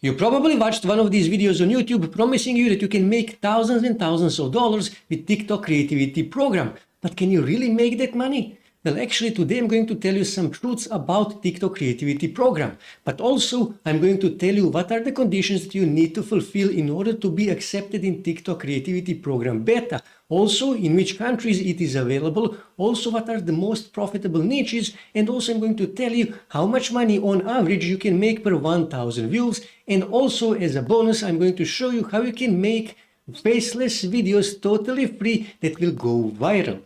You probably watched one of these videos on YouTube promising you that you can make thousands and thousands of dollars with TikTok creativity program. But can you really make that money? Well, actually today I'm going to tell you some truths about TikTok creativity program. But also I'm going to tell you what are the conditions that you need to fulfill in order to be accepted in TikTok creativity program beta. Also in which countries it is available. Also what are the most profitable niches. And also I'm going to tell you how much money on average you can make per 1,000 views. And also as a bonus I'm going to show you how you can make faceless videos totally free that will go viral.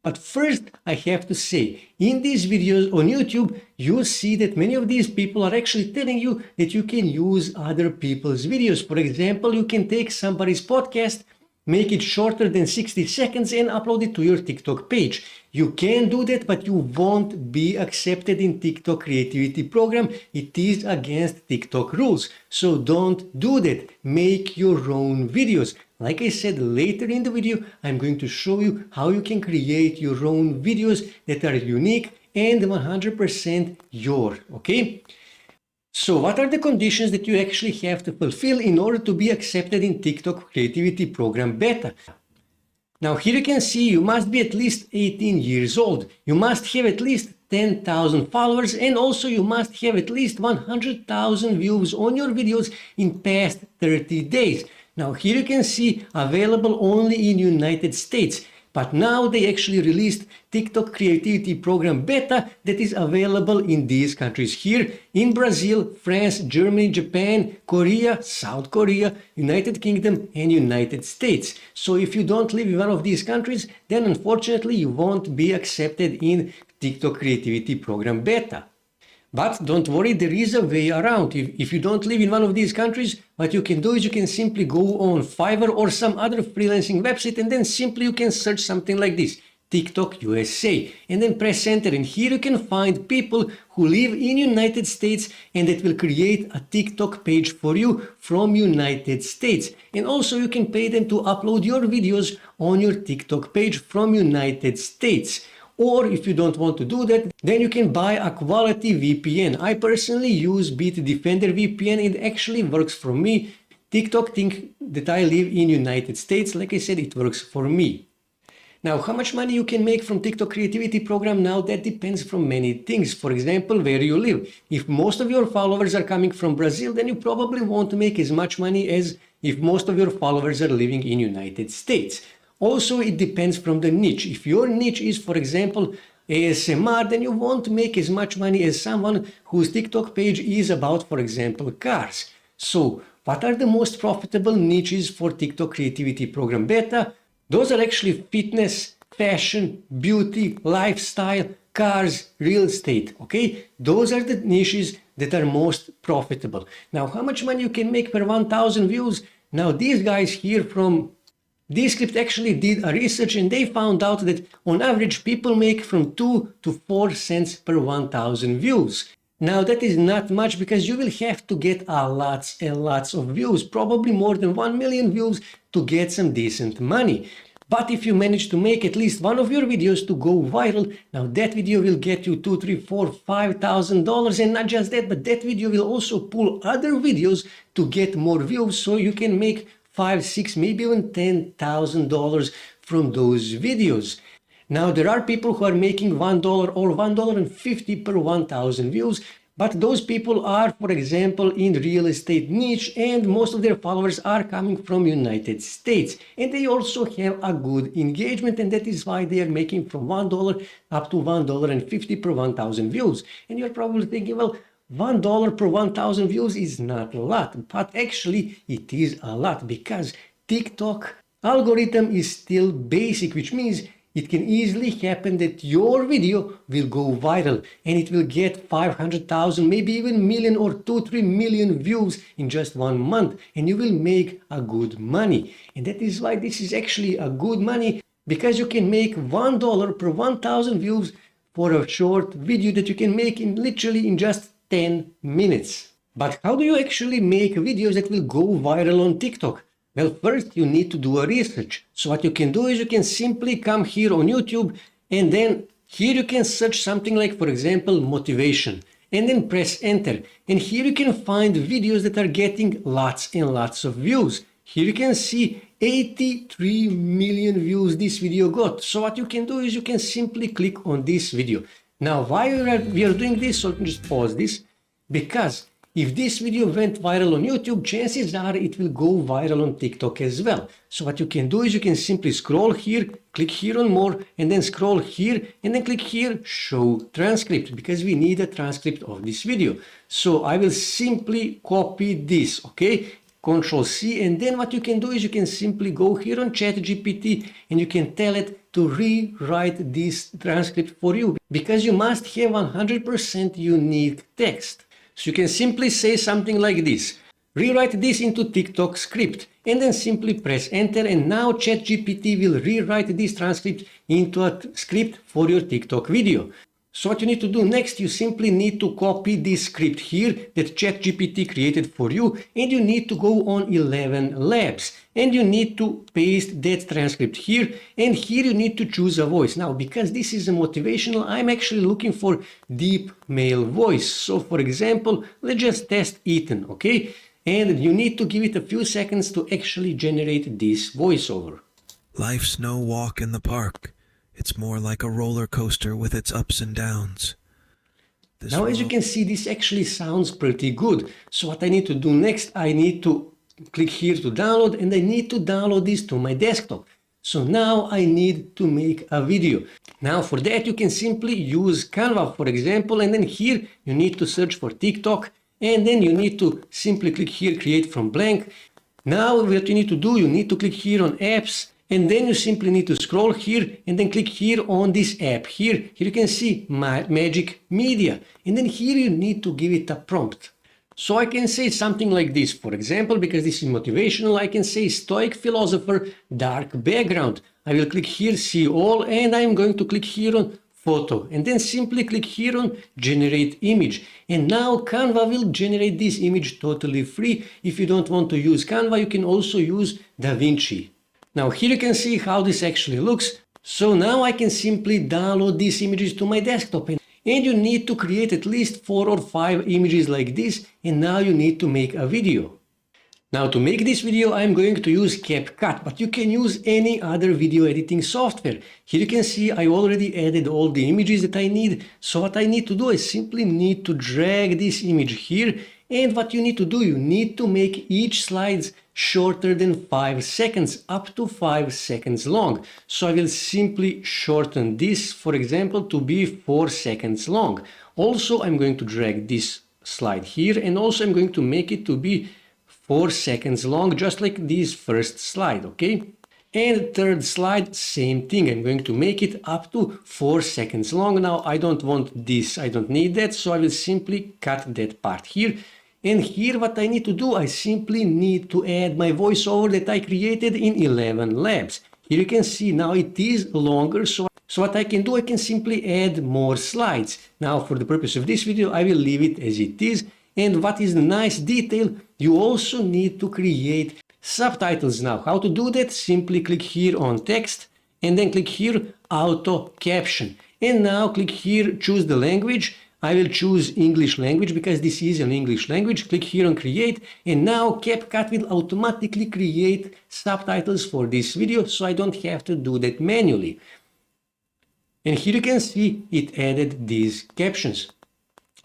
But first, I have to say, in these videos on YouTube, you see that many of these people are actually telling you that you can use other people's videos. For example, you can take somebody's podcast, make it shorter than 60 seconds and upload it to your TikTok page. You can do that, but you won't be accepted in TikTok creativity program. It is against TikTok rules. So don't do that. Make your own videos. Like I said, later in the video, I'm going to show you how you can create your own videos that are unique and 100% yours, okay? So what are the conditions that you actually have to fulfill in order to be accepted in TikTok creativity program beta? Now here you can see you must be at least 18 years old. You must have at least 10,000 followers and also you must have at least 100,000 views on your videos in past 30 days. Now here you can see available only in United States, but now they actually released TikTok creativity program beta that is available in these countries here in Brazil, France, Germany, Japan, Korea, South Korea, United Kingdom and United States. So if you don't live in one of these countries, then unfortunately you won't be accepted in TikTok creativity program beta. But don't worry, there is a way around. If you don't live in one of these countries, what you can do is you can simply go on Fiverr or some other freelancing website and then simply you can search something like this, TikTok USA, and then press enter. And here you can find people who live in United States and that will create a TikTok page for you from United States. And also you can pay them to upload your videos on your TikTok page from United States. Or if you don't want to do that, then you can buy a quality VPN. I personally use Bitdefender VPN. It actually works for me. TikTok thinks that I live in United States. Like I said, it works for me. Now, how much money you can make from TikTok creativity program? Now that depends from many things. For example, where you live. If most of your followers are coming from Brazil, then you probably won't make as much money as if most of your followers are living in United States. Also, it depends from the niche. If your niche is, for example, ASMR, then you won't make as much money as someone whose TikTok page is about, for example, cars. So, what are the most profitable niches for TikTok creativity program beta? Those are actually fitness, fashion, beauty, lifestyle, cars, real estate, okay? Those are the niches that are most profitable. Now, how much money you can make per 1,000 views? Now, these guys here from Descript actually did a research and they found out that on average people make from 2 to 4 cents per 1,000 views. Now that is not much because you will have to get lots and lots of views, probably more than 1 million views to get some decent money. But if you manage to make at least one of your videos to go viral, now that video will get you $2, $3, $4, $5,000, and not just that, but that video will also pull other videos to get more views so you can make $5, $6, maybe even $10,000 from those videos. Now there are people who are making $1 or $1.50 per 1,000 views, but those people are, for example, in real estate niche and most of their followers are coming from United States. And they also have a good engagement and that is why they are making from $1 up to $1.50 per 1,000 views. And you're probably thinking, well, $1 per 1,000 views is not a lot, but actually it is a lot because TikTok algorithm is still basic, which means it can easily happen that your video will go viral and it will get 500,000, maybe even million or 2-3 million views in just 1 month and you will make a good money. And that is why this is actually a good money because you can make $1 per 1,000 views for a short video that you can make in literally in just 10 minutes. But how do you actually make videos that will go viral on TikTok? Well, first you need to do a research. So what you can do is you can simply come here on YouTube and then here you can search something like, for example, motivation. and then press enter. And here you can find videos that are getting lots and lots of views. Here you can see 83 million views this video got. So what you can do is you can simply click on this video. Now why we are doing this, so let me just pause this, because if this video went viral on YouTube, chances are it will go viral on TikTok as well. So what you can do is you can simply scroll here, click here on more, and then scroll here, and then click here, show transcript, because we need a transcript of this video. So I will simply copy this, okay? Control C, and then what you can do is you can simply go here on ChatGPT and you can tell it to rewrite this transcript for you, because you must have 100% unique text. So you can simply say something like this: rewrite this into TikTok script, and then simply press enter, and now ChatGPT will rewrite this transcript into a script for your TikTok video. So what you need to do next, you simply need to copy this script here that ChatGPT created for you, and you need to go on 11 labs, and you need to paste that transcript here, and here you need to choose a voice. Now, because this is a motivational, I'm actually looking for deep male voice. So for example, let's just test Ethan, okay? And you need to give it a few seconds to actually generate this voiceover. Life's no walk in the park. It's more like a roller coaster with its ups and downs. Now, as you can see, this actually sounds pretty good. So what I need to do next, I need to click here to download, and I need to download this to my desktop. So now I need to make a video. Now for that, you can simply use Canva, for example, and then here you need to search for TikTok, and then you need to simply click here, create from blank. Now what you need to do, you need to click here on apps, and then you simply need to scroll here and then click here on this app. Here you can see Magic Media. And then here you need to give it a prompt. So I can say something like this, for example, because this is motivational, I can say Stoic Philosopher, Dark Background. I will click here, see all, and I'm going to click here on Photo. And then simply click here on Generate Image. And now Canva will generate this image totally free. If you don't want to use Canva, you can also use DaVinci. Now here you can see how this actually looks. So now I can simply download these images to my desktop, and you need to create at least 4 or 5 images like this, and now you need to make a video. Now to make this video I'm going to use CapCut, but you can use any other video editing software. Here you can see I already added all the images that I need. So what I need to do is simply need to drag this image here, and what you need to do, you need to make each slide shorter than 5 seconds, up to 5 seconds long. So I will simply shorten this, for example, to be 4 seconds long. Also, I'm going to drag this slide here, and also I'm going to make it to be 4 seconds long, just like this first slide, okay? And third slide, same thing. I'm going to make it up to 4 seconds long. Now, I don't want this, I don't need that, so I will simply cut that part here. And here what I need to do, I simply need to add my voiceover that I created in 11 labs. Here you can see now it is longer, so what I can do, I can simply add more slides. Now for the purpose of this video, I will leave it as it is. And what is the nice detail, you also need to create subtitles now. How to do that? Simply click here on text, and then click here auto caption. And now click here, choose the language. I will choose English language because this is an English language. Click here on create, and now CapCut will automatically create subtitles for this video, so I don't have to do that manually. And here you can see it added these captions.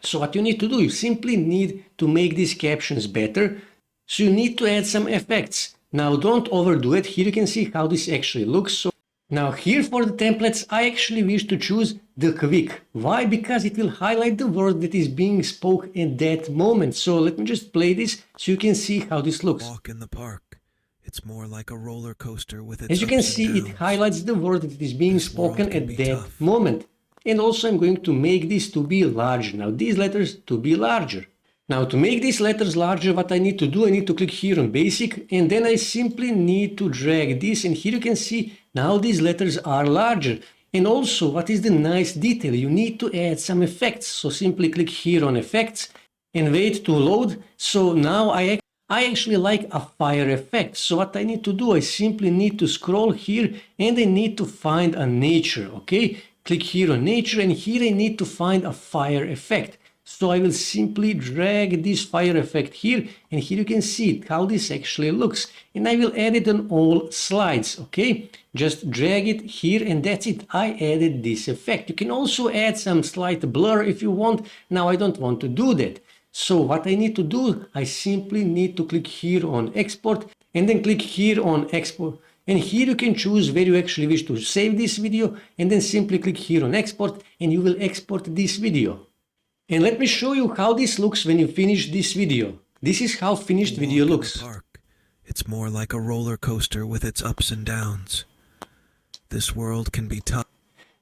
So what you need to do, you simply need to make these captions better. So you need to add some effects. Now don't overdo it. Here you can see how this actually looks. So now here for the templates, I actually wish to choose the quick. Why? Because it will highlight the word that is being spoken at that moment. So let me just play this so you can see how this looks. Walk in the park. It's more like a roller coaster with its As you can ups see, and it downs. highlights the word that is being This world spoken can at be that tough. moment. And also I'm going to make this to be larger. Now these letters to be larger. Now to make these letters larger, what I need to do, I need to click here on basic, and then I simply need to drag this, and here you can see now these letters are larger. And also, what is the nice detail? You need to add some effects. So simply click here on effects and wait to load. So now I actually like a fire effect. So what I need to do, I simply need to scroll here and I need to find a nature, okay? Click here on nature, and here I need to find a fire effect. So I will simply drag this fire effect here, and here you can see it, how this actually looks. And I will add it on all slides, okay? Just drag it here and that's it. I added this effect. You can also add some slight blur if you want. Now I don't want to do that. So what I need to do, I simply need to click here on export and then click here on export. And here you can choose where you actually wish to save this video and then simply click here on export and you will export this video. And let me show you how this looks when you finish this video. This is how finished video looks. It's more like a roller coaster with its ups and downs. This world can be tough.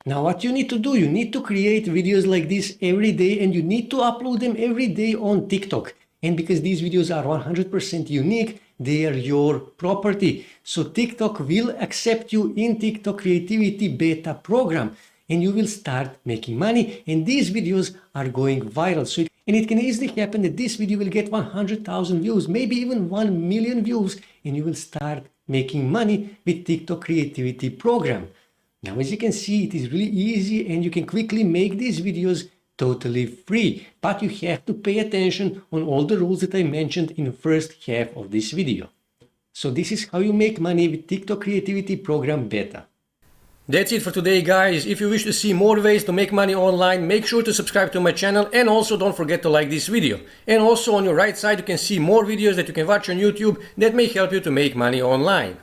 Now what you need to do, you need to create videos like this every day and you need to upload them every day on TikTok. And because these videos are 100% unique, they are your property. So TikTok will accept you in TikTok Creativity Beta program and you will start making money and these videos are going viral. And it can easily happen that this video will get 100,000 views, maybe even 1 million views, and you will start making money with TikTok Creativity program. Now, as you can see, it is really easy and you can quickly make these videos totally free, but you have to pay attention on all the rules that I mentioned in the first half of this video. So this is how you make money with TikTok Creativity Program Beta. That's it for today, guys. If you wish to see more ways to make money online, make sure to subscribe to my channel and also don't forget to like this video. And also on your right side you can see more videos that you can watch on YouTube that may help you to make money online.